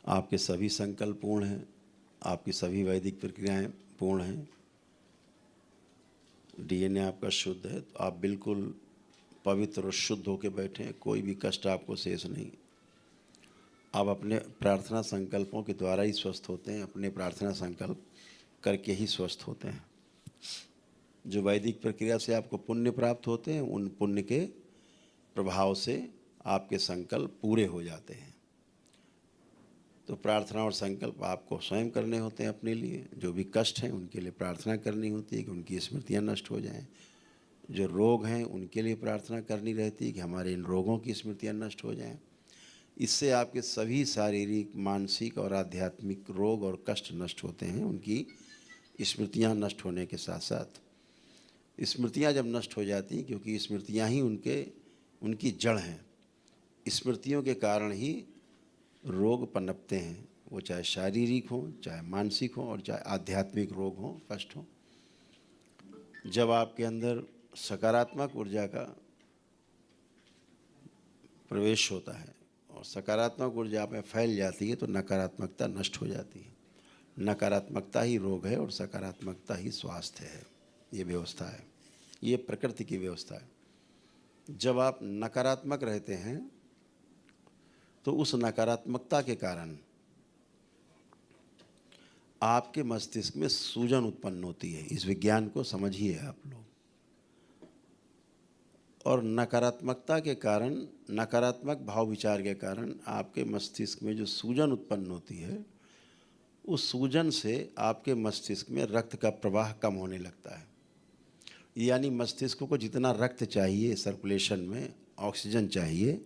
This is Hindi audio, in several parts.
आपके सभी संकल्प पूर्ण हैं, आपकी सभी वैदिक प्रक्रियाएं पूर्ण हैं, डीएनए आपका शुद्ध है, तो आप बिल्कुल पवित्र और शुद्ध होकर बैठे हैं, कोई भी कष्ट आपको शेष नहीं। आप अपने प्रार्थना संकल्पों के द्वारा ही स्वस्थ होते हैं, अपने प्रार्थना संकल्प करके ही स्वस्थ होते हैं। जो वैदिक प्रक्रिया से आपको पुण्य प्राप्त होते हैं, उन पुण्य के प्रभाव से आपके संकल्प पूरे हो जाते हैं। तो प्रार्थना और संकल्प आपको स्वयं करने होते हैं अपने लिए। जो भी कष्ट हैं उनके लिए प्रार्थना करनी होती है कि उनकी स्मृतियाँ नष्ट हो जाएं। जो रोग हैं उनके लिए प्रार्थना करनी रहती है कि हमारे इन रोगों की स्मृतियाँ नष्ट हो जाएं। इससे आपके सभी शारीरिक, मानसिक और आध्यात्मिक रोग और कष्ट नष्ट होते हैं, उनकी स्मृतियाँ नष्ट होने के साथ साथ। स्मृतियाँ जब नष्ट हो जाती हैं, क्योंकि स्मृतियाँ ही उनकी जड़ हैं, स्मृतियों के कारण ही रोग पनपते हैं, वो चाहे शारीरिक हो, चाहे मानसिक हो और चाहे आध्यात्मिक रोग हो, कष्ट हो। जब आपके अंदर सकारात्मक ऊर्जा का प्रवेश होता है और सकारात्मक ऊर्जा आप में फैल जाती है, तो नकारात्मकता नष्ट हो जाती है। नकारात्मकता ही रोग है और सकारात्मकता ही स्वास्थ्य है। ये व्यवस्था है, ये प्रकृति की व्यवस्था है। जब आप नकारात्मक रहते हैं तो उस नकारात्मकता के कारण आपके मस्तिष्क में सूजन उत्पन्न होती है। इस विज्ञान को समझिए आप लोग। और नकारात्मकता के कारण, नकारात्मक भाव विचार के कारण आपके मस्तिष्क में जो सूजन उत्पन्न होती है, उस सूजन से आपके मस्तिष्क में रक्त का प्रवाह कम होने लगता है। यानी मस्तिष्क को जितना रक्त चाहिए, सर्कुलेशन में ऑक्सीजन चाहिए,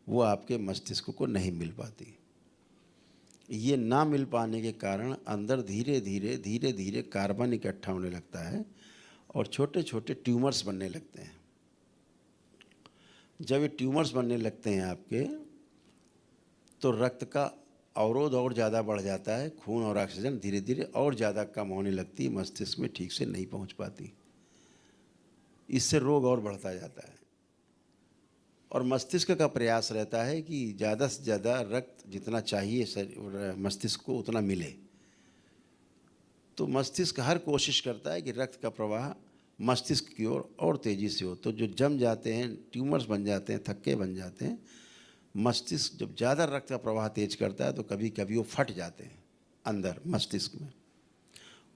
वो आपके मस्तिष्क को नहीं मिल पाती। ये ना मिल पाने के कारण अंदर धीरे धीरे कार्बन इकट्ठा होने लगता है और छोटे छोटे ट्यूमर्स बनने लगते हैं। जब ये ट्यूमर्स बनने लगते हैं आपके, तो रक्त का अवरोध और ज़्यादा बढ़ जाता है। खून और ऑक्सीजन धीरे धीरे और ज़्यादा कम होने लगती है, मस्तिष्क में ठीक से नहीं पहुंच पाती। इससे रोग और बढ़ता जाता है। और मस्तिष्क का प्रयास रहता है कि ज़्यादा से ज़्यादा रक्त जितना चाहिए मस्तिष्क को उतना मिले। तो मस्तिष्क हर कोशिश करता है कि रक्त का प्रवाह मस्तिष्क की ओर और तेज़ी से हो। तो जो जम जाते हैं, ट्यूमर्स बन जाते हैं, थक्के बन जाते हैं, मस्तिष्क जब ज़्यादा रक्त का प्रवाह तेज करता है तो कभी कभी वो फट जाते हैं अंदर मस्तिष्क में।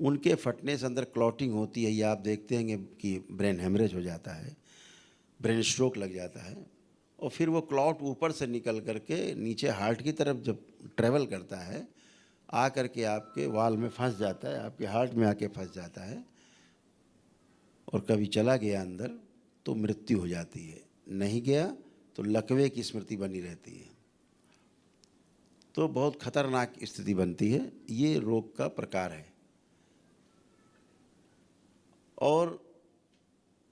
उनके फटने से अंदर क्लॉटिंग होती है। ये आप देखते हैं कि ब्रेन हेमरेज हो जाता है, ब्रेन स्ट्रोक लग जाता है, और फिर वो क्लॉट ऊपर से निकल करके नीचे हार्ट की तरफ जब ट्रेवल करता है, आ करके आपके वाल में फंस जाता है, आपके हार्ट में आके फंस जाता है, और कभी चला गया अंदर तो मृत्यु हो जाती है, नहीं गया तो लकवे की स्मृति बनी रहती है। तो बहुत खतरनाक स्थिति बनती है। ये रोग का प्रकार है। और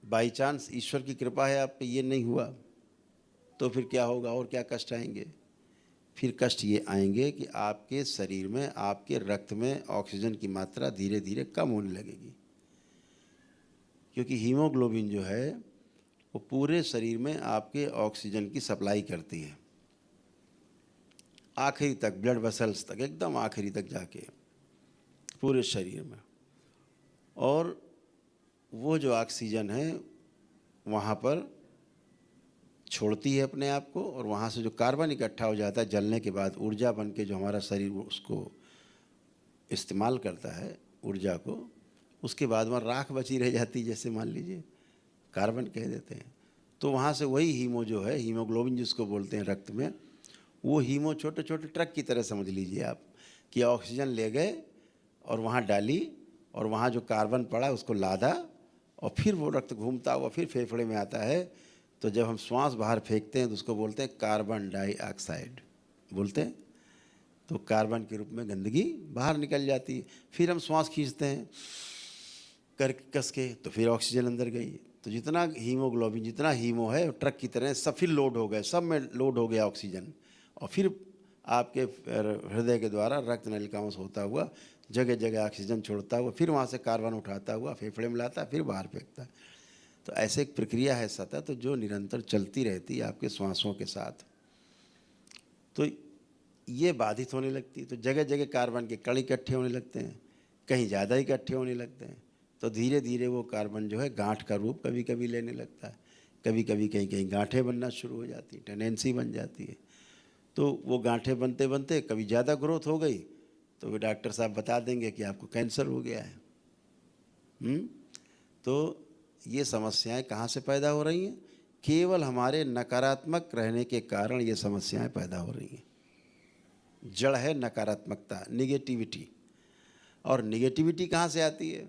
बाई चांस ईश्वर की कृपा है आप पे ये नहीं हुआ, तो फिर क्या होगा और क्या कष्ट आएंगे? फिर कष्ट ये आएंगे कि आपके शरीर में, आपके रक्त में ऑक्सीजन की मात्रा धीरे धीरे कम होने लगेगी। क्योंकि हीमोग्लोबिन जो है वो पूरे शरीर में आपके ऑक्सीजन की सप्लाई करती है, आखिरी तक, ब्लड वेसल्स तक, एकदम आखिरी तक जाके पूरे शरीर में। और वो जो ऑक्सीजन है वहाँ पर छोड़ती है अपने आप को, और वहाँ से जो कार्बन इकट्ठा हो जाता है जलने के बाद, ऊर्जा बन के जो हमारा शरीर उसको इस्तेमाल करता है ऊर्जा को, उसके बाद वहाँ राख बची रह जाती है, जैसे मान लीजिए कार्बन कह देते हैं। तो वहाँ से वही हीमो जो है, हीमोग्लोबिन जिसको बोलते हैं रक्त में, वो हीमो छोटे छोटे ट्रक की तरह समझ लीजिए आप, कि ऑक्सीजन ले गए और वहाँ डाली, और वहाँ जो कार्बन पड़ा उसको लादा, और फिर वो रक्त घूमता हुआ फिर फेफड़े में आता है। तो जब हम श्वास बाहर फेंकते हैं तो उसको बोलते हैं कार्बन डाइऑक्साइड बोलते हैं। तो कार्बन के रूप में गंदगी बाहर निकल जाती है। फिर हम श्वास खींचते हैं कर कस के, तो फिर ऑक्सीजन अंदर गई। तो जितना हीमोग्लोबिन, जितना हीमो है ट्रक की तरह सब फिर लोड हो गए, सब में लोड हो गया ऑक्सीजन, और फिर आपके हृदय के द्वारा रक्त नलिकाओं से होता हुआ जगह जगह ऑक्सीजन छोड़ता हुआ फिर वहाँ से कार्बन उठाता हुआ फेफड़े में लाता है, फिर बाहर फेंकता है। तो ऐसे एक प्रक्रिया है सतत, जो निरंतर चलती रहती है आपके श्वासों के साथ। तो ये बाधित होने लगती है। तो जगह जगह कार्बन के कण इकट्ठे होने लगते हैं, कहीं ज़्यादा इकट्ठे होने लगते हैं। तो धीरे धीरे वो कार्बन जो है गांठ का रूप कभी कभी लेने लगता है, कभी कभी कहीं कहीं गांठें बनना शुरू हो जाती, टेंडेंसी बन जाती है। तो वो गांठें बनते बनते कभी ज़्यादा ग्रोथ हो गई तो वो डॉक्टर साहब बता देंगे कि आपको कैंसर हो गया है। तो ये समस्याएं कहाँ से पैदा हो रही हैं? केवल हमारे नकारात्मक रहने के कारण ये समस्याएं पैदा हो रही हैं। जड़ है नकारात्मकता, निगेटिविटी। और निगेटिविटी कहाँ से आती है?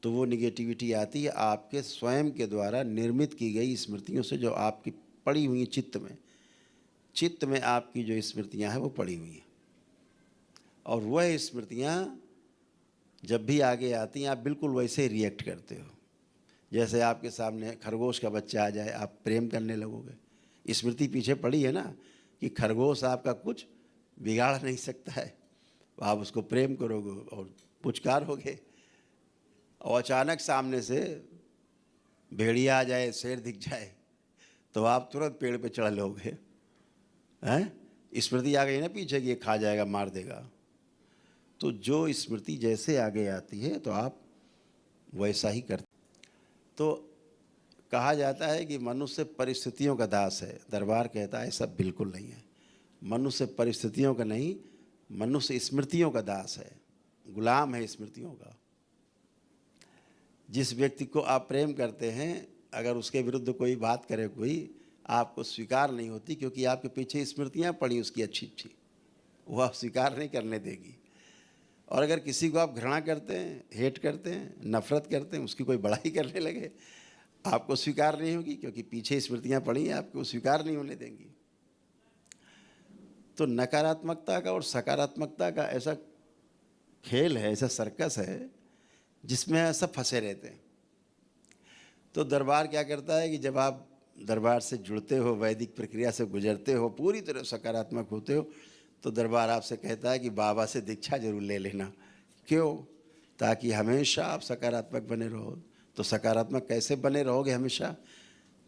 तो वो निगेटिविटी आती है आपके स्वयं के द्वारा निर्मित की गई स्मृतियों से, जो आपकी पड़ी हुई चित्त में आपकी जो स्मृतियां हैं वो पड़ी हुई हैं। और वह स्मृतियां जब भी आगे आती हैं आप बिल्कुल वैसे ही रिएक्ट करते हो। जैसे आपके सामने खरगोश का बच्चा आ जाए, आप प्रेम करने लगोगे। स्मृति पीछे पड़ी है ना कि खरगोश आपका कुछ बिगाड़ नहीं सकता है, आप उसको प्रेम करोगे और पुचकारोगे। और अचानक सामने से भेड़िया आ जाए, शेर दिख जाए, तो आप तुरंत पेड़ पे चढ़ लोगे। हैं? स्मृति आ गई ना पीछे कि ये खा जाएगा, मार देगा। तो जो स्मृति जैसे आगे आती है तो आप वैसा ही करते। तो कहा जाता है कि मनुष्य परिस्थितियों का दास है। दरबार कहता है ऐसा बिल्कुल नहीं है। मनुष्य परिस्थितियों का नहीं, मनुष्य स्मृतियों का दास है, गुलाम है स्मृतियों का। जिस व्यक्ति को आप प्रेम करते हैं, अगर उसके विरुद्ध कोई बात करे कोई, आपको स्वीकार नहीं होती, क्योंकि आपके पीछे स्मृतियां पड़ी उसकी अच्छी अच्छी, वो आप स्वीकार नहीं करने देगी। और अगर किसी को आप घृणा करते हैं, हेट करते हैं, नफरत करते हैं, उसकी कोई बड़ाई करने लगे, आपको स्वीकार नहीं होगी, क्योंकि पीछे स्मृतियां पड़ी हैं, आपको स्वीकार नहीं होने देंगी। तो नकारात्मकता का और सकारात्मकता का ऐसा खेल है, ऐसा सर्कस है जिसमें सब फंसे रहते हैं। तो दरबार क्या करता है कि जब आप दरबार से जुड़ते हो, वैदिक प्रक्रिया से गुजरते हो, पूरी तरह सकारात्मक होते हो, तो दरबार आपसे कहता है कि बाबा से दीक्षा जरूर ले लेना। क्यों? ताकि हमेशा आप सकारात्मक बने रहो। तो सकारात्मक कैसे बने रहोगे हमेशा?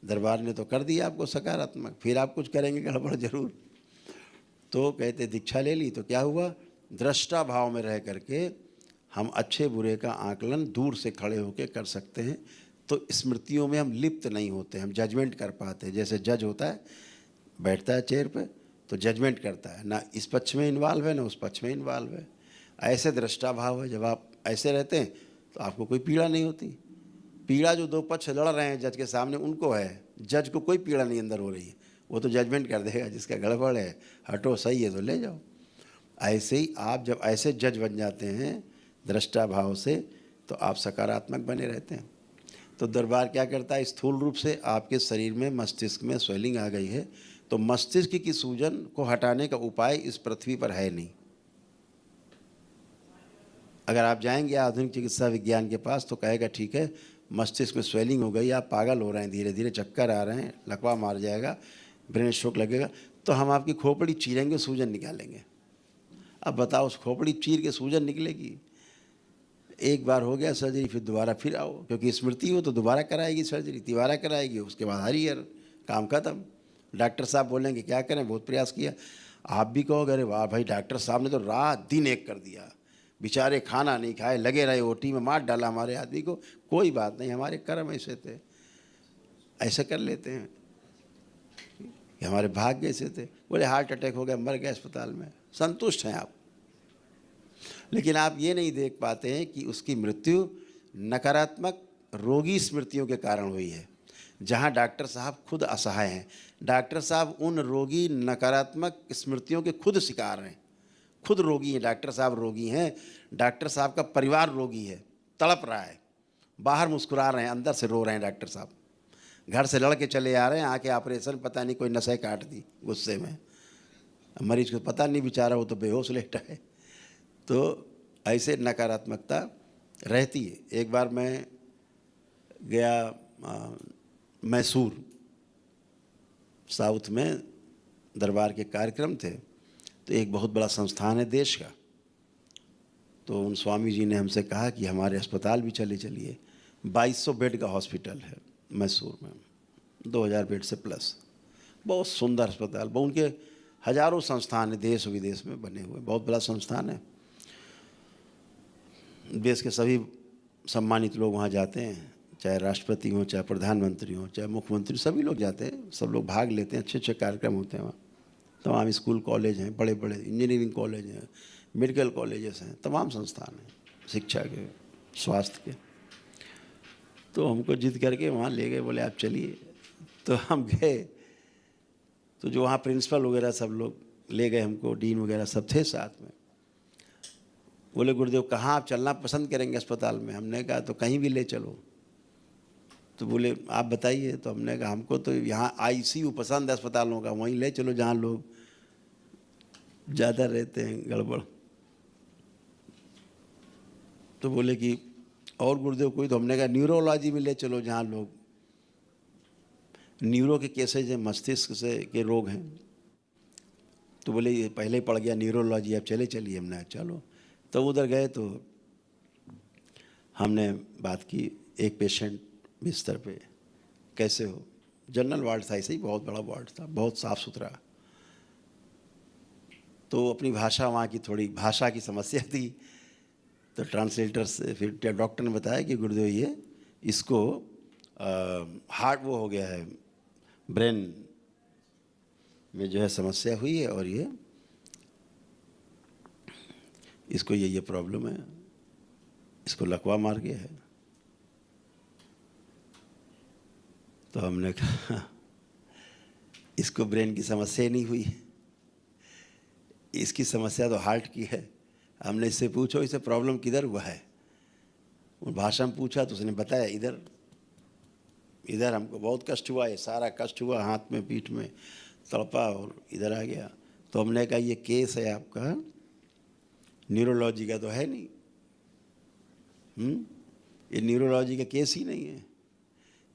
दरबार ने तो कर दिया आपको सकारात्मक, फिर आप कुछ करेंगे गड़बड़ जरूर। तो कहते दीक्षा ले ली तो क्या हुआ? दृष्टा भाव में रह करके हम अच्छे बुरे का आकलन दूर से खड़े होकर कर सकते हैं। तो स्मृतियों में हम लिप्त नहीं होते, हम जजमेंट कर पाते हैं। जैसे जज होता है, बैठता है चेयर पे तो जजमेंट करता है, ना इस पक्ष में इन्वॉल्व है ना उस पक्ष में इन्वॉल्व है। ऐसे दृष्टा भाव है। जब आप ऐसे रहते हैं तो आपको कोई पीड़ा नहीं होती। पीड़ा जो दो पक्ष लड़ रहे हैं जज के सामने उनको है, जज को कोई पीड़ा नहीं अंदर हो रही है। वो तो जजमेंट कर देगा, जिसका गड़बड़ है हटो, सही है तो ले जाओ। ऐसे ही आप जब ऐसे जज बन जाते हैं दृष्टा भाव से, तो आप सकारात्मक बने रहते हैं। तो दरबार क्या करता है? स्थूल रूप से आपके शरीर में, मस्तिष्क में स्वेलिंग आ गई है, तो मस्तिष्क की सूजन को हटाने का उपाय इस पृथ्वी पर है नहीं। अगर आप जाएंगे आधुनिक चिकित्सा विज्ञान के पास तो कहेगा ठीक है मस्तिष्क में स्वेलिंग हो गई, आप पागल हो रहे हैं, धीरे धीरे चक्कर आ रहे हैं, लकवा मार जाएगा, ब्रेन स्ट्रोक लगेगा, तो हम आपकी खोपड़ी चीरेंगे, सूजन निकालेंगे। अब बताओ, उस खोपड़ी चीर के सूजन निकलेगी? एक बार हो गया सर्जरी, फिर दोबारा फिर आओ, क्योंकि स्मृति हो तो दोबारा कराएगी सर्जरी, तिबारा कराएगी, उसके बाद हर ईयर काम खत्म। डॉक्टर साहब बोलेंगे क्या करें, बहुत प्रयास किया। आप भी कहोगे अरे वाह भाई, डॉक्टर साहब ने तो रात दिन एक कर दिया, बेचारे खाना नहीं खाए, लगे रहे ओटी में, मार डाला हमारे आदमी को। कोई बात नहीं, हमारे कर्म ऐसे थे, ऐसे कर लेते हैं, हमारे भाग्य ऐसे थे। बोले हार्ट अटैक हो गया, मर गए अस्पताल में, संतुष्ट हैं आप। लेकिन आप ये नहीं देख पाते हैं कि उसकी मृत्यु नकारात्मक रोगी स्मृतियों के कारण हुई है, जहां डॉक्टर साहब खुद असहाय हैं। डॉक्टर साहब उन रोगी नकारात्मक स्मृतियों के खुद शिकार हैं, खुद रोगी हैं। डॉक्टर साहब रोगी हैं, डॉक्टर साहब का परिवार रोगी है, तड़प रहा है, बाहर मुस्कुरा रहे हैं, अंदर से रो रहे हैं। डॉक्टर साहब घर से लड़ के चले आ रहे हैं, आके ऑपरेशन, पता नहीं कोई नसें काट दी गुस्से में, मरीज को पता नहीं, बेचारा वो तो बेहोश लेटा है। तो ऐसे नकारात्मकता रहती है। एक बार मैं गया मैसूर, साउथ में दरबार के कार्यक्रम थे, तो एक बहुत बड़ा संस्थान है देश का, तो उन स्वामी जी ने हमसे कहा कि हमारे अस्पताल भी चलिए। 2200 बेड का हॉस्पिटल है मैसूर में, 2000 बेड से प्लस, बहुत सुंदर अस्पताल। वो उनके हजारों संस्थान है देश विदेश में बने हुए, बहुत बड़ा संस्थान है। देश के सभी सम्मानित लोग वहाँ जाते हैं, चाहे राष्ट्रपति हों, चाहे प्रधानमंत्री हों, चाहे मुख्यमंत्री, सभी लोग जाते हैं, सब लोग भाग लेते हैं। अच्छे अच्छे कार्यक्रम होते हैं वहाँ। तमाम स्कूल कॉलेज हैं, बड़े बड़े इंजीनियरिंग कॉलेज हैं, मेडिकल कॉलेजेस हैं, तमाम संस्थान हैं शिक्षा के, स्वास्थ्य के। तो हमको जिद करके वहाँ ले गए, बोले आप चलिए। तो हम गए, तो जो वहाँ प्रिंसिपल वगैरह सब लोग ले गए हमको, डीन वगैरह सब थे साथ में। बोले गुरुदेव कहाँ आप चलना पसंद करेंगे अस्पताल में? हमने कहा तो कहीं भी ले चलो। तो बोले आप बताइए। तो हमने कहा हमको तो यहाँ आईसीयू पसंद है अस्पतालों का, वहीं ले चलो जहाँ लोग ज़्यादा रहते हैं गड़बड़। तो बोले कि और गुरुदेव कोई? तो हमने कहा न्यूरोलॉजी में ले चलो जहाँ लोग न्यूरो के केसेज हैं, मस्तिष्क से के रोग हैं। तो बोले ये पहले ही पड़ गया न्यूरोलॉजी, आप चले चलिए। हमने कहा चलो। तो उधर गए तो हमने बात की, एक पेशेंट बिस्तर पे, कैसे हो? जनरल वार्ड था, ऐसे ही बहुत बड़ा वार्ड था, बहुत साफ़ सुथरा। तो अपनी भाषा, वहाँ की थोड़ी भाषा की समस्या थी, तो ट्रांसलेटर से फिर डॉक्टर ने बताया कि गुरुदेव ये इसको हार्ट वो हो गया है, ब्रेन में जो है समस्या हुई है, और ये इसको ये प्रॉब्लम है, इसको लकवा मार गया है। तो हमने कहा इसको ब्रेन की समस्या नहीं हुई है, इसकी समस्या तो हार्ट की है। हमने इससे पूछो इसे प्रॉब्लम किधर हुआ है? उन भाषा में पूछा तो उसने बताया इधर इधर हमको बहुत कष्ट हुआ, ये सारा कष्ट हुआ हाथ में, पीठ में तड़पा और इधर आ गया। तो हमने कहा ये केस है आपका न्यूरोलॉजी का तो है नहीं, ये न्यूरोलॉजी का केस ही नहीं है।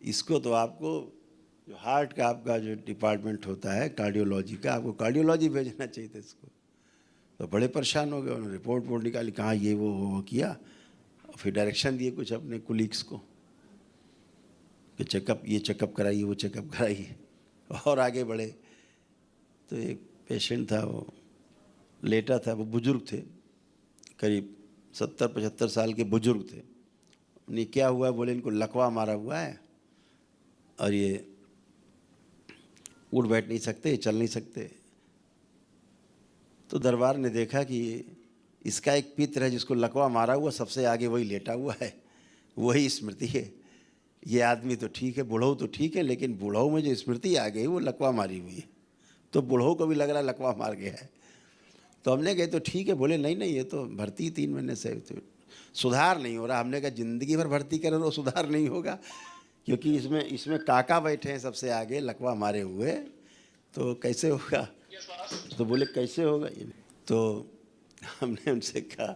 इसको तो आपको जो हार्ट का आपका जो डिपार्टमेंट होता है कार्डियोलॉजी का, आपको कार्डियोलॉजी भेजना चाहिए था इसको। तो बड़े परेशान हो गए, उन्होंने रिपोर्ट निकाली, कहाँ ये वो किया, फिर डायरेक्शन दिए कुछ अपने कुलीग्स को कि चेकअप, ये चेकअप कराइए, वो चेकअप कराइए, और आगे बढ़े। तो एक पेशेंट था, वो लेटा था, वो बुज़ुर्ग थे, करीब 70-75 साल के बुज़ुर्ग थे। उन्हें क्या हुआ? बोले इनको लकवा मारा हुआ है और ये उठ बैठ नहीं सकते, चल नहीं सकते। तो दरबार ने देखा कि इसका एक पित्र है जिसको लकवा मारा हुआ, सबसे आगे वही लेटा हुआ है, वही स्मृति है। ये आदमी तो ठीक है, बूढ़ऊ तो ठीक है, लेकिन बूढ़ऊ में जो स्मृति आ गई वो लकवा मारी हुई है। तो बूढ़ऊ को भी लग रहा है लकवा मार गया है। तो हमने कहे तो ठीक है। बोले नहीं नहीं, ये तो भर्ती 3 महीने से तो सुधार नहीं हो रहा। हमने कहा ज़िंदगी भर भर्ती करें तो सुधार नहीं होगा, क्योंकि इसमें काका बैठे हैं सबसे आगे लकवा मारे हुए, तो कैसे होगा? तो बोले कैसे होगा ये? तो हमने उनसे कहा,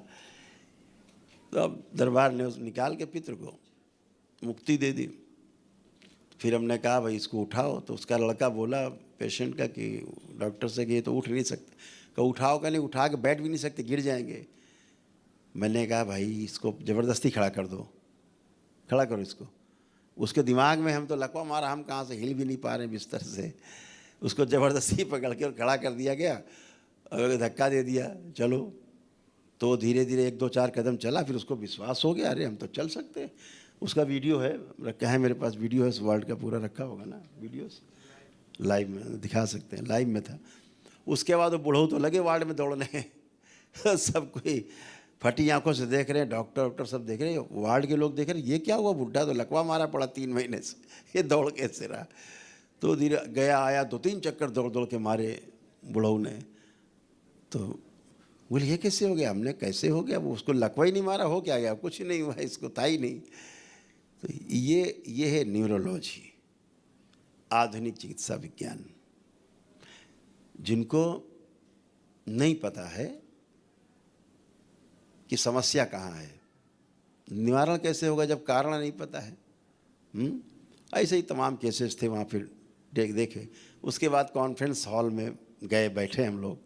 तो अब दरबार ने उस निकाल के पित्र को मुक्ति दे दी। फिर हमने कहा भाई इसको उठाओ। तो उसका लड़का बोला पेशेंट का कि डॉक्टर से कि ये तो उठ नहीं सकते। कहा उठाओ? का नहीं, उठा के बैठ भी नहीं सकते, गिर जाएंगे। मैंने कहा भाई इसको ज़बरदस्ती खड़ा कर दो, खड़ा करो इसको। उसके दिमाग में हम तो लकवा मारा, हम कहाँ से हिल भी नहीं पा रहे बिस्तर से। उसको ज़बरदस्ती पकड़ के और खड़ा कर दिया गया और धक्का दे दिया, चलो। तो धीरे धीरे 1-2-4 कदम चला, फिर उसको विश्वास हो गया, अरे हम तो चल सकते हैं। उसका वीडियो है, रखा है मेरे पास, वीडियो है उस वर्ल्ड का पूरा रखा होगा ना, वीडियोस लाइव में दिखा सकते हैं, लाइव में था। उसके बाद वो बूढ़ों तो लगे वार्ड में दौड़ने सब कोई फटी आंखों से देख रहे हैं, डॉक्टर सब देख रहे हैं, वार्ड के लोग देख रहे हैं, ये क्या हुआ? बुढ़ा तो लकवा मारा पड़ा 3 महीने से, ये दौड़ कैसे रहा? तो धीरे गया आया, 2-3 चक्कर दौड़ के मारे बुढ़ऊ ने। तो बोले ये कैसे हो गया? हमने कैसे हो गया? वो उसको लकवा ही नहीं मारा, हो क्या गया? कुछ नहीं हुआ, इसको था ही नहीं। तो ये है न्यूरोलॉजी, आधुनिक चिकित्सा विज्ञान। जिनको नहीं पता है कि समस्या कहाँ है, निवारण कैसे होगा जब कारण नहीं पता है। ऐसे ही तमाम केसेस थे वहाँ, फिर देखे। उसके बाद कॉन्फ्रेंस हॉल में गए, बैठे हम लोग,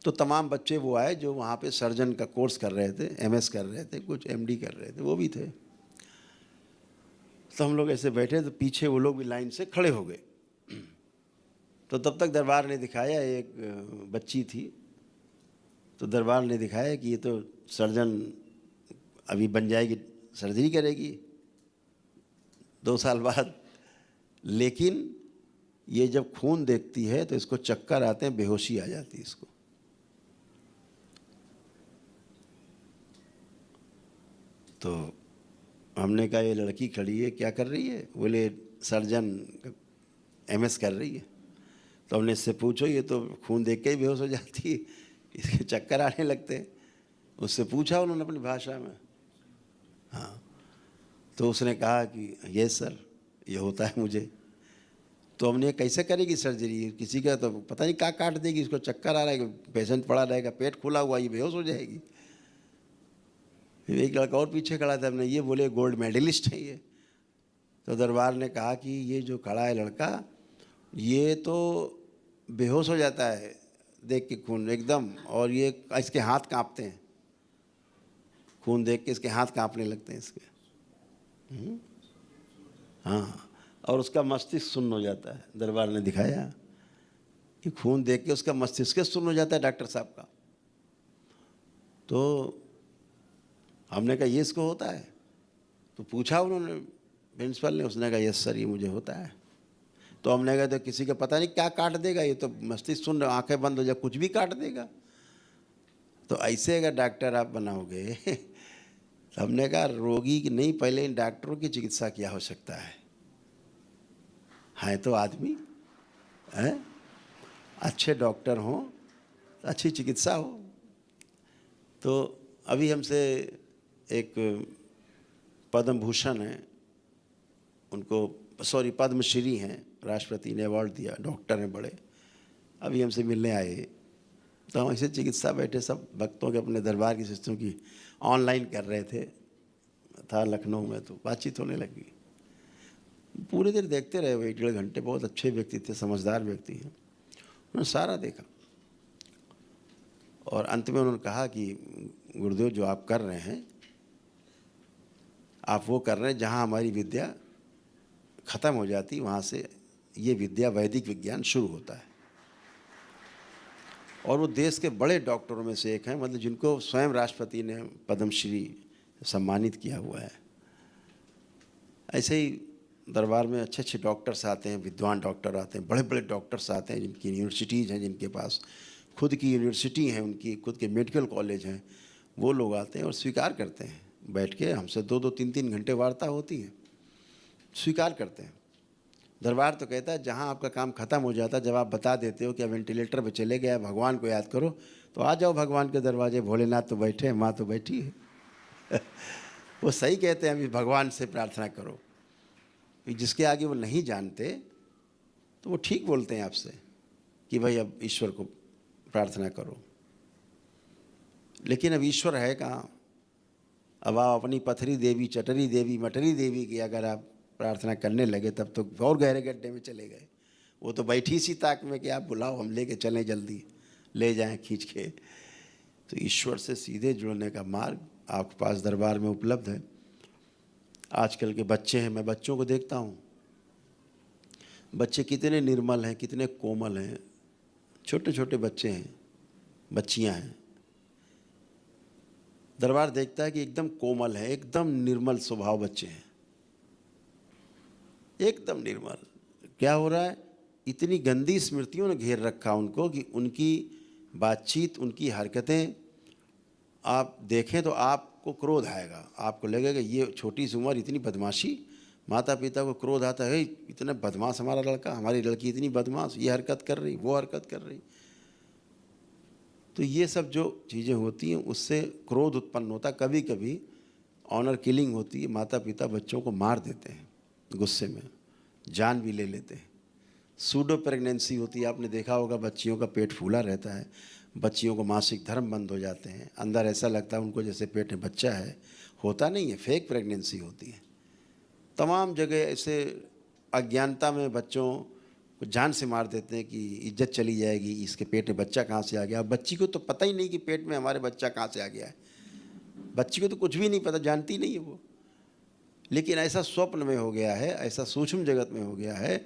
तो तमाम बच्चे वो आए जो वहाँ पे सर्जन का कोर्स कर रहे थे, MS कर रहे थे, कुछ MD कर रहे थे, वो भी थे। तो हम लोग ऐसे बैठे, तो पीछे वो लोग भी लाइन से खड़े हो गए। तो तब तक दरबार ने दिखाया, एक बच्ची थी, तो दरबार ने दिखाया कि ये तो सर्जन अभी बन जाएगी, सर्जरी करेगी 2 साल बाद, लेकिन ये जब खून देखती है तो इसको चक्कर आते हैं, बेहोशी आ जाती है इसको। तो हमने कहा ये लड़की खड़ी है, क्या कर रही है? बोले सर्जन MS कर रही है। तो हमने इससे पूछो, ये तो खून देख के ही बेहोश हो जाती है, इसके चक्कर आने लगते हैं। उससे पूछा उन्होंने अपनी भाषा में। हाँ, तो उसने कहा कि ये सर ये होता है मुझे। तो हमने कैसे करेगी सर्जरी? किसी का तो पता नहीं क्या काट देगी, इसको चक्कर आ रहा है, पेशेंट पड़ा रहेगा, पेट खुला हुआ, ये बेहोश हो जाएगी। फिर एक लड़का और पीछे खड़ा था, हमने ये बोले गोल्ड मेडलिस्ट है ये। तो दरबार ने कहा कि ये जो खड़ा है लड़का, ये तो बेहोश हो जाता है देख के खून एकदम, और ये इसके हाथ कांपते हैं, खून देख के इसके हाथ कांपने लगते हैं इसके। हाँ, और उसका मस्तिष्क सुन्न हो जाता है। दरबार ने दिखाया कि खून देख के उसका मस्तिष्क सुन्न हो जाता है डॉक्टर साहब का। तो हमने कहा ये इसको होता है? तो पूछा उन्होंने प्रिंसिपल ने, उसने कहा यस सर ये मुझे होता है। तो हमने कहा तो किसी का पता नहीं क्या काट देगा, ये तो मस्तिष्क सुन, आंखें बंद हो जाए, कुछ भी काट देगा। तो ऐसे अगर डॉक्टर आप बनाओगे तो हमने कहा रोगी की नहीं, पहले इन डॉक्टरों की चिकित्सा की आवश्यकता है तो आदमी है, अच्छे डॉक्टर हों तो अच्छी चिकित्सा हो। तो अभी हमसे एक पद्म भूषण है, उनको पद्मश्री हैं, राष्ट्रपति ने अवार्ड दिया, डॉक्टर हैं बड़े, अभी हमसे मिलने आए। तो हम ऐसे चिकित्सा बैठे सब भक्तों के अपने दरबार की सिस्टम की ऑनलाइन कर रहे थे, था लखनऊ में, तो बातचीत होने लगी। पूरी देर देखते रहे, वो 1-1.5 घंटे। बहुत अच्छे व्यक्ति थे, समझदार व्यक्ति हैं, उन्होंने सारा देखा। और अंत में उन्होंने कहा कि गुरुदेव जो आप कर रहे हैं, आप वो कर रहे हैं जहाँ हमारी विद्या ख़त्म हो जाती, वहाँ से ये विद्या वैदिक विज्ञान शुरू होता है। और वो देश के बड़े डॉक्टरों में से एक हैं, मतलब जिनको स्वयं राष्ट्रपति ने पद्मश्री सम्मानित किया हुआ है। ऐसे ही दरबार में अच्छे अच्छे डॉक्टर्स आते हैं, विद्वान डॉक्टर आते हैं, बड़े बड़े डॉक्टर्स आते हैं, जिनकी यूनिवर्सिटीज़ हैं, जिनके पास खुद की यूनिवर्सिटी हैं, उनकी खुद के मेडिकल कॉलेज हैं, वो लोग आते हैं और स्वीकार करते हैं। बैठ के हमसे 2-2, 3-3 घंटे वार्ता होती है, स्वीकार करते हैं। दरबार तो कहता है जहाँ आपका काम ख़त्म हो जाता है, जब आप बता देते हो कि आप वेंटिलेटर पे चले गए, भगवान को याद करो, तो आ जाओ भगवान के दरवाजे, भोलेनाथ तो बैठे हैं, माँ तो बैठी है। वो सही कहते हैं, अभी भगवान से प्रार्थना करो। जिसके आगे वो नहीं जानते तो वो ठीक बोलते हैं आपसे कि भाई अब ईश्वर को प्रार्थना करो। लेकिन अब ईश्वर है कहाँ? अब आप अपनी पथरी देवी, चटरी देवी, मटरी देवी की अगर आप प्रार्थना करने लगे, तब तो और गहरे गड्ढे में चले गए। वो तो बैठी सी ताक में कि आप बुलाओ, हम लेके चलें, जल्दी ले जाएं खींच के। तो ईश्वर से सीधे जुड़ने का मार्ग आपके पास दरबार में उपलब्ध है। आजकल के बच्चे हैं, मैं बच्चों को देखता हूँ, बच्चे कितने निर्मल हैं, कितने कोमल हैं, छोटे छोटे बच्चे हैं, बच्चियाँ हैं। दरबार देखता है कि एकदम कोमल है, एकदम निर्मल स्वभाव बच्चे हैं, एकदम निर्मल। क्या हो रहा है? इतनी गंदी स्मृतियों ने घेर रखा उनको कि उनकी बातचीत, उनकी हरकतें आप देखें तो आपको क्रोध आएगा, आपको लगेगा ये छोटी सी उम्र इतनी बदमाशी। माता पिता को क्रोध आता है, इतना बदमाश हमारा लड़का, हमारी लड़की इतनी बदमाश, ये हरकत कर रही, वो हरकत कर रही। तो ये सब जो चीज़ें होती हैं उससे क्रोध उत्पन्न होता है। कभी कभी ऑनर किलिंग होती है, माता पिता बच्चों को मार देते हैं गुस्से में, जान भी ले लेते हैं। सूडो प्रेगनेंसी होती है, आपने देखा होगा, बच्चियों का पेट फूला रहता है, बच्चियों को मासिक धर्म बंद हो जाते हैं, अंदर ऐसा लगता है उनको जैसे पेट में बच्चा है, होता नहीं है, फेक प्रेगनेंसी होती है। तमाम जगह ऐसे अज्ञानता में बच्चों को जान से मार देते हैं कि इज्जत चली जाएगी, इसके पेट में बच्चा कहाँ से आ गया। बच्ची को तो पता ही नहीं कि पेट में हमारे बच्चा कहाँ से आ गया है, बच्ची को तो कुछ भी नहीं पता, जानती नहीं है वो। लेकिन ऐसा स्वप्न में हो गया है, ऐसा सूक्ष्म जगत में हो गया है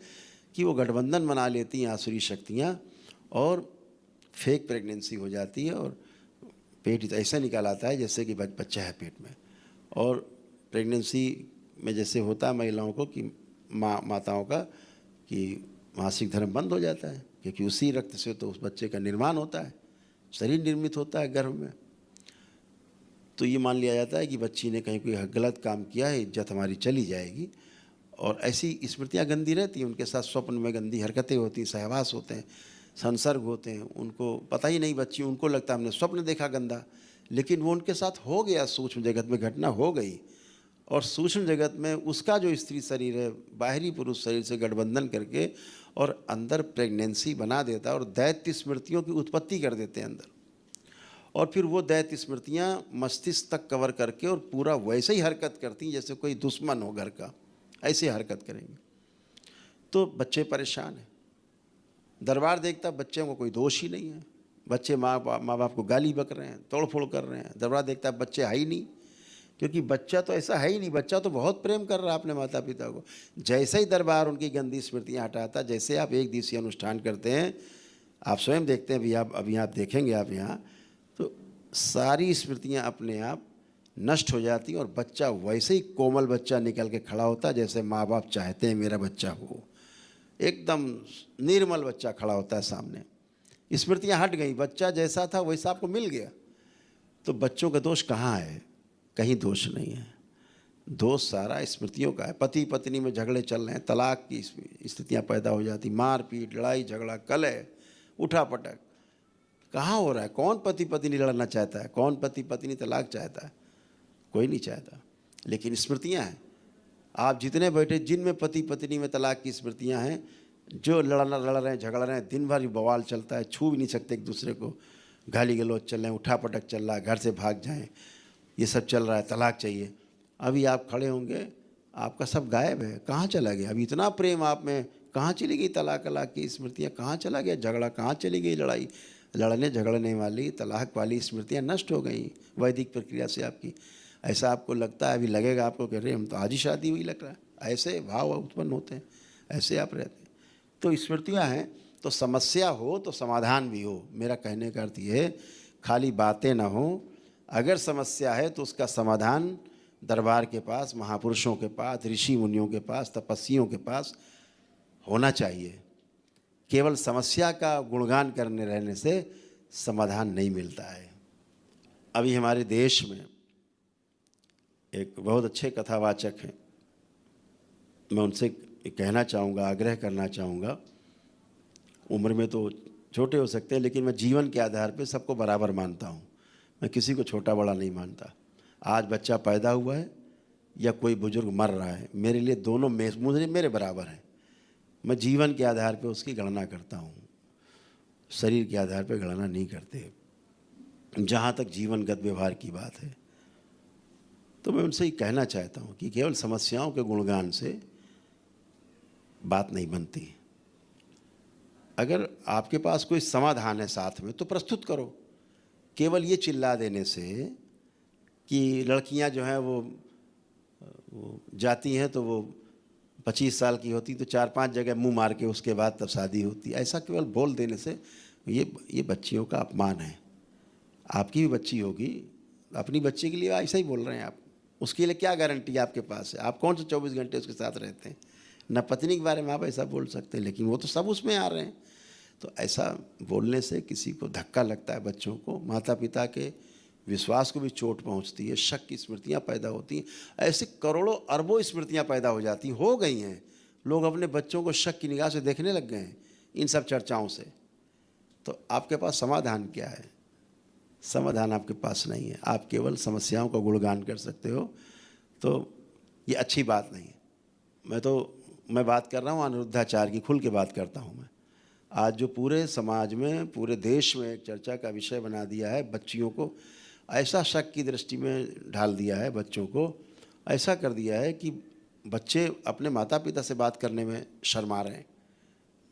कि वो गठबंधन बना लेती हैं आसुरी शक्तियाँ और फेक प्रेगनेंसी हो जाती है और पेट ऐसा निकाल आता है जैसे कि बच्चा है पेट में। और प्रेगनेंसी में जैसे होता है महिलाओं को कि माताओं का कि मासिक धर्म बंद हो जाता है, क्योंकि उसी रक्त से तो उस बच्चे का निर्माण होता है, शरीर निर्मित होता है गर्भ में। तो ये मान लिया जाता है कि बच्ची ने कहीं कोई गलत काम किया है, इज्जत हमारी चली जाएगी। और ऐसी स्मृतियाँ गंदी रहती हैं, उनके साथ स्वप्न में गंदी हरकतें होती हैं, सहवास होते हैं, संसर्ग होते हैं, उनको पता ही नहीं, बच्ची उनको लगता है हमने स्वप्न देखा गंदा, लेकिन वो उनके साथ हो गया, सूक्ष्म जगत में घटना हो गई। और सूक्ष्म जगत में उसका जो स्त्री शरीर है बाहरी पुरुष शरीर से गठबंधन करके और अंदर प्रेगनेंसी बना देता है और दैत्य स्मृतियों की उत्पत्ति कर देते हैं अंदर। और फिर वो दैत्य स्मृतियाँ मस्तिष्क तक कवर करके और पूरा वैसे ही हरकत करती हैं जैसे कोई दुश्मन हो घर का, ऐसे हरकत करेंगे। तो बच्चे परेशान हैं। दरबार देखता बच्चे को कोई दोष ही नहीं है, बच्चे माँ बाप को गाली बक रहे हैं, तोड़ फोड़ कर रहे हैं। दरबार देखता बच्चे है ही नहीं, क्योंकि बच्चा तो ऐसा है ही नहीं, बच्चा तो बहुत प्रेम कर रहा है अपने माता पिता को। जैसे ही दरबार उनकी गंदी स्मृतियाँ हटाता, जैसे आप एक दिवसीय अनुष्ठान करते हैं, आप स्वयं देखते हैं, अभी आप देखेंगे आप यहाँ, तो सारी स्मृतियाँ अपने आप नष्ट हो जाती हैं और बच्चा वैसे ही कोमल बच्चा निकल के खड़ा होता है जैसे माँ बाप चाहते हैं मेरा बच्चा हो। एकदम निर्मल बच्चा खड़ा होता है सामने। स्मृतियाँ हट गई, बच्चा जैसा था वैसा आपको मिल गया। तो बच्चों का दोष कहाँ है? कहीं दोष नहीं है, दोष सारा स्मृतियों का है। पति पत्नी में झगड़े चल रहे हैं, तलाक की स्थितियाँ पैदा हो जाती, मारपीट, लड़ाई झगड़ा, कलह, उठापटक कहाँ हो रहा है? कौन पति पत्नी लड़ना चाहता है? कौन पति पत्नी तलाक चाहता है? कोई नहीं चाहता। लेकिन स्मृतियाँ हैं, आप जितने बैठे जिनमें पति पत्नी में तलाक की स्मृतियाँ हैं, जो लड़ रहे हैं, झगड़ रहे हैं, दिन भर बवाल चलता है, छू भी नहीं सकते एक दूसरे को, गाली गलौज चल रहे हैं, उठापटक चल रहा है, घर से भाग जाएं, ये सब चल रहा है, तलाक चाहिए। अभी आप खड़े होंगे, आपका सब गायब है, कहाँ चला गया? अभी इतना प्रेम आप में, कहाँ चली गई तलाक की स्मृतियाँ? कहाँ चला गया झगड़ा? कहाँ चली गई लड़ाई? लड़ने झगड़ने वाली, तलाक वाली स्मृतियाँ नष्ट हो गई वैदिक प्रक्रिया से आपकी। ऐसा आपको लगता है, अभी लगेगा आपको कह रहे हम तो आज ही शादी हुई लग रहा है, ऐसे भाव उत्पन्न होते हैं, ऐसे आप रहते हैं। तो स्मृतियाँ हैं, तो समस्या हो तो समाधान भी हो। मेरा कहने का अर्थ ये है, खाली बातें ना हो। अगर समस्या है तो उसका समाधान दरबार के पास, महापुरुषों के पास, ऋषि मुनियों के पास, तपस्वियों के पास होना चाहिए। केवल समस्या का गुणगान करने रहने से समाधान नहीं मिलता है। अभी हमारे देश में एक बहुत अच्छे कथावाचक हैं, मैं उनसे कहना चाहूँगा, आग्रह करना चाहूँगा, उम्र में तो छोटे हो सकते हैं लेकिन मैं जीवन के आधार पे सबको बराबर मानता हूँ। मैं किसी को छोटा बड़ा नहीं मानता। आज बच्चा पैदा हुआ है या कोई बुजुर्ग मर रहा है, मेरे लिए दोनों मुझे मेरे बराबर हैं। मैं जीवन के आधार पे उसकी गणना करता हूँ, शरीर के आधार पे गणना नहीं करते, जहाँ तक जीवनगत व्यवहार की बात है। तो मैं उनसे ही कहना चाहता हूँ कि केवल समस्याओं के गुणगान से बात नहीं बनती। अगर आपके पास कोई समाधान है साथ में तो प्रस्तुत करो। केवल ये चिल्ला देने से कि लड़कियां जो हैं वो जाती हैं तो वो 25 साल की होती तो 4-5 जगह मुंह मार के उसके बाद तब शादी होती, ऐसा केवल बोल देने से ये बच्चियों का अपमान है। आपकी भी बच्ची होगी, अपनी बच्ची के लिए ऐसा ही बोल रहे हैं आप। उसके लिए क्या गारंटी आपके पास है? आप कौन से 24 घंटे उसके साथ रहते हैं? न पत्नी के बारे में आप ऐसा बोल सकते हैं, लेकिन वो तो सब उसमें आ रहे हैं। तो ऐसा बोलने से किसी को धक्का लगता है, बच्चों को, माता पिता के विश्वास को भी चोट पहुंचती है, शक की स्मृतियां पैदा होती हैं। ऐसे करोड़ों अरबों स्मृतियां पैदा हो जाती हो गई हैं। लोग अपने बच्चों को शक की निगाह से देखने लग गए हैं इन सब चर्चाओं से। तो आपके पास समाधान क्या है? समाधान आपके पास नहीं है, आप केवल समस्याओं का गुणगान कर सकते हो। तो ये अच्छी बात नहीं है। मैं बात कर रहा हूँ अनिरुद्धाचार्य की, खुल के बात करता हूँ मैं। आज जो पूरे समाज में, पूरे देश में एक चर्चा का विषय बना दिया है, बच्चियों को ऐसा शक की दृष्टि में ढाल दिया है, बच्चों को ऐसा कर दिया है कि बच्चे अपने माता पिता से बात करने में शर्मा रहे हैं।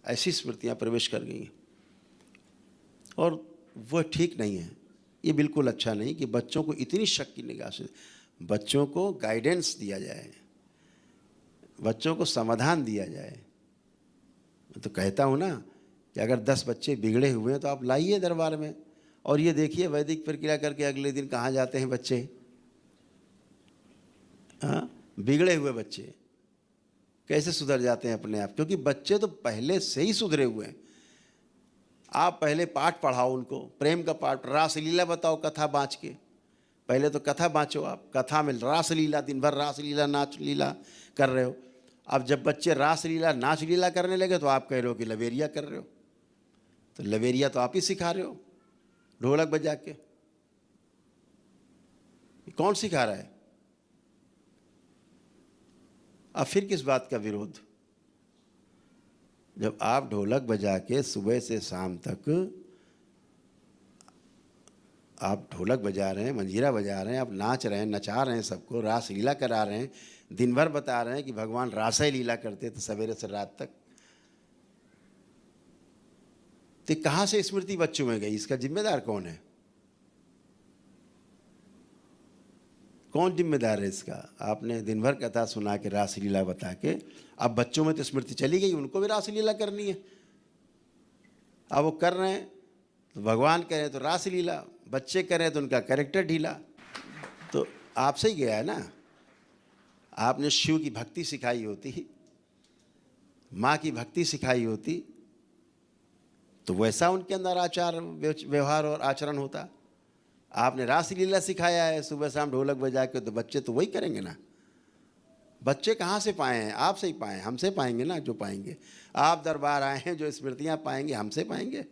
ऐसी स्मृतियाँ प्रवेश कर गई हैं और वह ठीक नहीं है। ये बिल्कुल अच्छा नहीं कि बच्चों को इतनी शक की निगाह से, बच्चों को गाइडेंस दिया जाए, बच्चों को समाधान दिया जाए। तो कहता हूँ ना कि अगर 10 बच्चे बिगड़े हुए हैं तो आप लाइए दरबार में, और ये देखिए वैदिक प्रक्रिया करके अगले दिन कहाँ जाते हैं बच्चे। हाँ, बिगड़े हुए बच्चे कैसे सुधर जाते हैं अपने आप, क्योंकि बच्चे तो पहले से ही सुधरे हुए हैं। आप पहले पाठ पढ़ाओ उनको, प्रेम का पाठ, रासलीला बताओ कथा बाँच के। पहले तो कथा बाँचो, आप कथा में रासलीला, दिन भर रासलीला नाच लीला कर रहे हो। अब जब बच्चे रासलीला नाच लीला करने लगे तो आप कह रहे हो कि लवेरिया कर रहे हो। तो लवेरिया तो आप ही सिखा रहे हो ढोलक बजा के, कौन सिखा रहा है? अब फिर किस बात का विरोध? जब आप ढोलक बजा के सुबह से शाम तक आप ढोलक बजा रहे हैं, मंजीरा बजा रहे हैं, आप नाच रहे हैं, नचा रहे हैं, सबको रास लीला करा रहे हैं, दिन भर बता रहे हैं कि भगवान रास लीला करते थे सवेरे से रात तक, तो कहाँ से स्मृति बच्चों में गई? इसका जिम्मेदार कौन है? कौन जिम्मेदार है इसका? आपने दिन भर कथा सुना के रासलीला बता के, अब बच्चों में तो स्मृति चली गई, उनको भी रासलीला करनी है। अब वो कर रहे हैं तो भगवान कह रहे हैं तो रासलीला, बच्चे कर रहे हैं तो उनका कैरेक्टर ढीला। तो आपसे ही गया है ना। आपने शिव की भक्ति सिखाई होती, माँ की भक्ति सिखाई होती, तो वैसा उनके अंदर आचार व्यवहार और आचरण होता। आपने रासलीला सिखाया है सुबह शाम ढोलक बजा के, तो बच्चे तो वही करेंगे ना। बच्चे कहाँ से पाए हैं? आपसे ही पाए हैं, हमसे पाएंगे ना जो पाएंगे। आप दरबार आए हैं, जो स्मृतियाँ पाएंगे हमसे पाएंगे।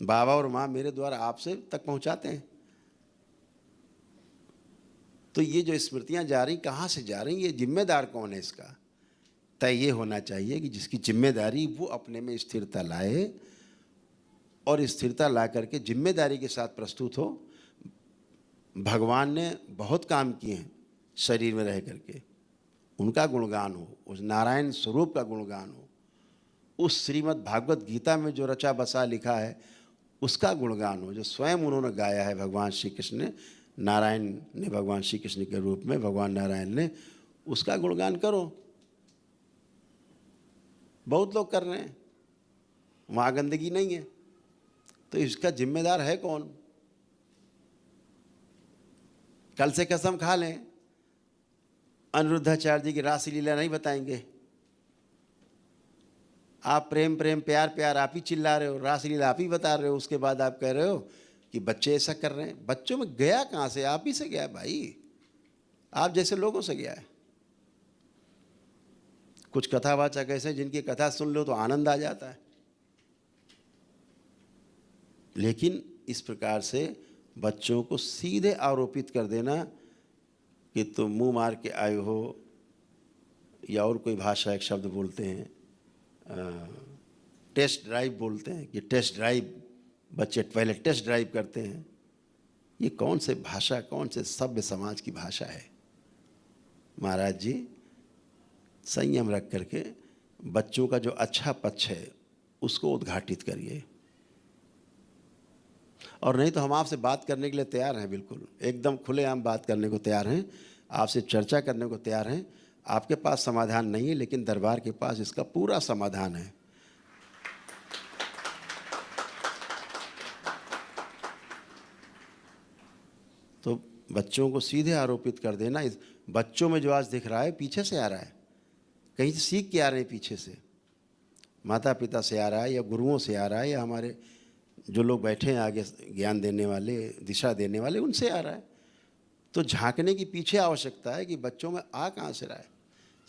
बाबा और माँ मेरे द्वारा आपसे तक पहुँचाते हैं। तो ये जो स्मृतियाँ जा रही, कहाँ से जा रही, ये जिम्मेदार कौन है? इसका तय ये होना चाहिए कि जिसकी जिम्मेदारी वो अपने में स्थिरता लाए, और स्थिरता ला करके जिम्मेदारी के साथ प्रस्तुत हो। भगवान ने बहुत काम किए हैं शरीर में रह करके, उनका गुणगान हो, उस नारायण स्वरूप का गुणगान हो, उस श्रीमद् भागवत गीता में जो रचा बसा लिखा है उसका गुणगान हो, जो स्वयं उन्होंने गाया है भगवान श्री कृष्ण ने, नारायण ने भगवान श्री कृष्ण के रूप में, भगवान नारायण ने, उसका गुणगान करो। बहुत लोग कर रहे हैं, वहाँ गंदगी नहीं है, तो इसका जिम्मेदार है कौन? कल से कसम खा लें अनिरुद्धाचार्य जी की रासलीला नहीं बताएंगे। आप प्रेम प्रेम प्यार प्यार आप ही चिल्ला रहे हो, रासलीला आप ही बता रहे हो, उसके बाद आप कह रहे हो कि बच्चे ऐसा कर रहे हैं। बच्चों में गया कहाँ से? आप ही से गया भाई, आप जैसे लोगों से गया है। कुछ कथावाचक ऐसे जिनकी कथा सुन लो तो आनंद आ जाता है, लेकिन इस प्रकार से बच्चों को सीधे आरोपित कर देना कि तुम मुंह मार के आए हो, या और कोई भाषा एक शब्द बोलते हैं, टेस्ट ड्राइव बोलते हैं कि टेस्ट ड्राइव, बच्चे पहले टेस्ट ड्राइव करते हैं। ये कौन से भाषा, कौन से सभ्य समाज की भाषा है? महाराज जी संयम रख करके बच्चों का जो अच्छा पक्ष है उसको उद्घाटित करिए, और नहीं तो हम आपसे बात करने के लिए तैयार हैं, बिल्कुल एकदम खुलेआम बात करने को तैयार हैं, आपसे चर्चा करने को तैयार हैं। आपके पास समाधान नहीं है, लेकिन दरबार के पास इसका पूरा समाधान है। तो बच्चों को सीधे आरोपित कर देना, इस बच्चों में जो आज दिख रहा है पीछे से आ रहा है, कहीं से सीख के आ रहे हैं, पीछे से माता पिता से आ रहा है, या गुरुओं से आ रहा है, या हमारे जो लोग बैठे हैं आगे ज्ञान देने वाले, दिशा देने वाले, उनसे आ रहा है। तो झांकने की पीछे आवश्यकता है कि बच्चों में आ कहाँ से रहा है।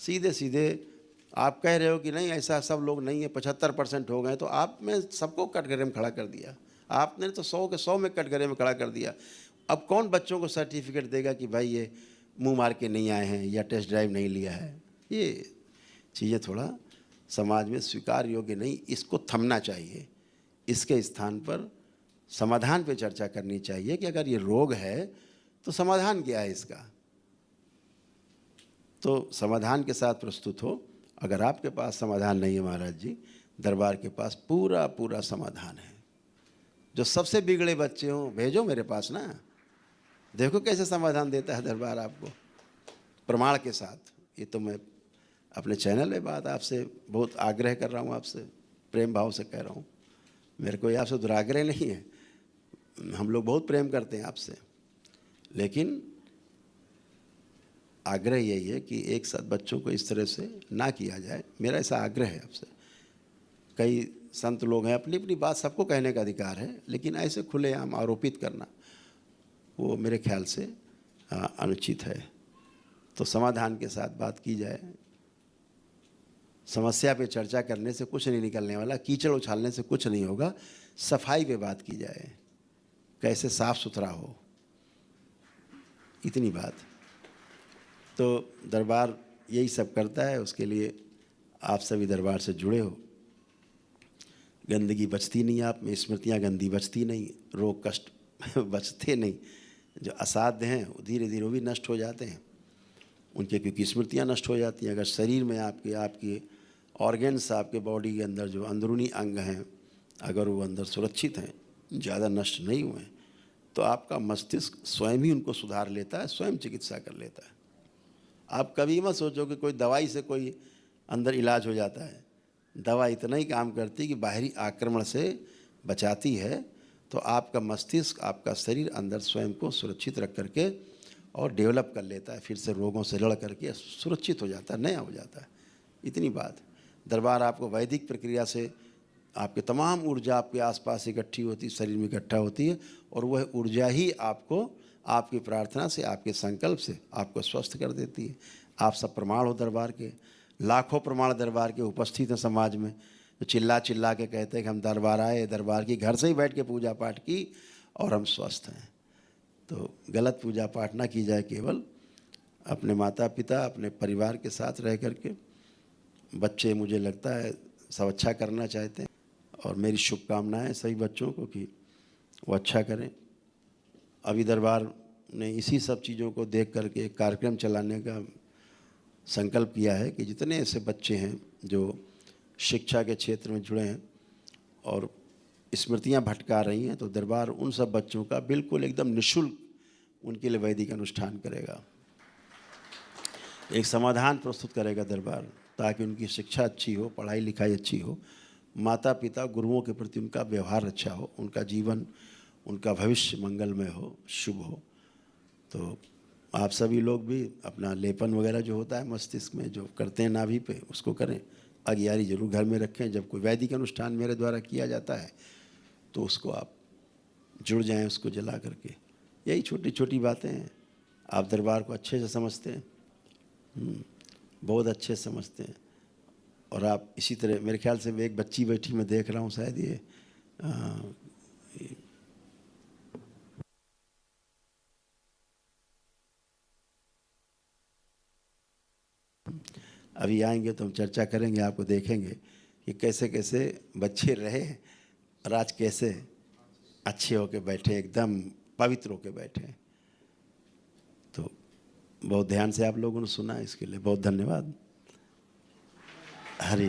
सीधे सीधे आप कह रहे हो कि नहीं ऐसा सब लोग नहीं है, 75% हो गए, तो आप में सबको कटघरे में खड़ा कर दिया। आपने तो 100 के 100 में कटघरे में खड़ा कर दिया। अब कौन बच्चों को सर्टिफिकेट देगा कि भाई ये मुंह मार के नहीं आए हैं या टेस्ट ड्राइव नहीं लिया है? ये चीज़ें थोड़ा समाज में स्वीकार योग्य नहीं, इसको थमना चाहिए। इसके स्थान पर समाधान पे चर्चा करनी चाहिए कि अगर ये रोग है तो समाधान क्या है इसका, तो समाधान के साथ प्रस्तुत हो। अगर आपके पास समाधान नहीं है महाराज जी, दरबार के पास पूरा पूरा समाधान है। जो सबसे बिगड़े बच्चे हों भेजो मेरे पास ना, देखो कैसे समाधान देता है दरबार आपको प्रमाण के साथ। ये तो मैं अपने चैनल में बात आपसे बहुत आग्रह कर रहा हूँ, आपसे प्रेम भाव से कह रहा हूँ। मेरे को आपसे दुराग्रह नहीं है, हम लोग बहुत प्रेम करते हैं आपसे, लेकिन आग्रह यही है कि एक साथ बच्चों को इस तरह से ना किया जाए। मेरा ऐसा आग्रह है आपसे। कई संत लोग हैं, अपनी अपनी बात सबको कहने का अधिकार है, लेकिन ऐसे खुलेआम आरोपित करना वो मेरे ख्याल से अनुचित है। तो समाधान के साथ बात की जाए। समस्या पे चर्चा करने से कुछ नहीं निकलने वाला, कीचड़ उछालने से कुछ नहीं होगा। सफाई पे बात की जाए, कैसे साफ सुथरा हो, इतनी बात। तो दरबार यही सब करता है, उसके लिए आप सभी दरबार से जुड़े हो। गंदगी बचती नहीं आप में, स्मृतियाँ गंदी बचती नहीं, रोग कष्ट बचते नहीं। जो असाध्य हैं वो धीरे धीरे वो भी नष्ट हो जाते हैं उनके, क्योंकि स्मृतियाँ नष्ट हो जाती हैं। अगर शरीर में आपके ऑर्गेन्स, आपके बॉडी के अंदर जो अंदरूनी अंग हैं, अगर वो अंदर सुरक्षित हैं, ज़्यादा नष्ट नहीं हुए, तो आपका मस्तिष्क स्वयं ही उनको सुधार लेता है, स्वयं चिकित्सा कर लेता है। आप कभी मत सोचो कि कोई दवाई से कोई अंदर इलाज हो जाता है। दवा इतना ही काम करती है कि बाहरी आक्रमण से बचाती है, तो आपका मस्तिष्क, आपका शरीर अंदर स्वयं को सुरक्षित रख करके और डेवलप कर लेता है, फिर से रोगों से लड़ करके सुरक्षित हो जाता है, नया हो जाता है। इतनी बात। दरबार आपको वैदिक प्रक्रिया से आपके तमाम ऊर्जा आपके आसपास इकट्ठी होती, शरीर में इकट्ठा होती है, और वह ऊर्जा ही आपको आपकी प्रार्थना से, आपके संकल्प से आपको स्वस्थ कर देती है। आप सब प्रमाण हो दरबार के, लाखों प्रमाण दरबार के उपस्थित हैं समाज में, जो चिल्ला चिल्ला के कहते हैं कि हम दरबार आए, दरबार की, घर से ही बैठ के पूजा पाठ की और हम स्वस्थ हैं। तो गलत पूजा पाठ ना की जाए, केवल अपने माता पिता, अपने परिवार के साथ रह करके। बच्चे मुझे लगता है सब अच्छा करना चाहते हैं, और मेरी शुभकामनाएं सभी बच्चों को कि वो अच्छा करें। अभी दरबार ने इसी सब चीज़ों को देख करके एक कार्यक्रम चलाने का संकल्प किया है कि जितने ऐसे बच्चे हैं जो शिक्षा के क्षेत्र में जुड़े हैं और स्मृतियां भटका रही हैं, तो दरबार उन सब बच्चों का बिल्कुल एकदम निःशुल्क उनके लिए वैदिक अनुष्ठान करेगा। एक समाधान प्रस्तुत करेगा दरबार, ताकि उनकी शिक्षा अच्छी हो, पढ़ाई लिखाई अच्छी हो, माता पिता गुरुओं के प्रति उनका व्यवहार अच्छा हो, उनका जीवन, उनका भविष्य मंगलमय हो, शुभ हो। तो आप सभी लोग भी अपना लेपन वगैरह जो होता है मस्तिष्क में जो करते हैं नाभि पे, उसको करें। अगियारी जरूर घर में रखें। जब कोई वैदिक अनुष्ठान मेरे द्वारा किया जाता है तो उसको आप जुड़ जाएं, उसको जला करके। यही छोटी छोटी बातें हैं। आप दरबार को अच्छे से समझते हैं, बहुत अच्छे से समझते हैं। और आप इसी तरह, मेरे ख्याल से एक बच्ची बैठी मैं देख रहा हूँ, शायद ये अभी आएंगे तो हम चर्चा करेंगे, आपको देखेंगे कि कैसे कैसे बच्चे रहे और आज कैसे अच्छे होके बैठे, एकदम पवित्र होके बैठे। तो बहुत ध्यान से आप लोगों ने सुना, इसके लिए बहुत धन्यवाद। हरि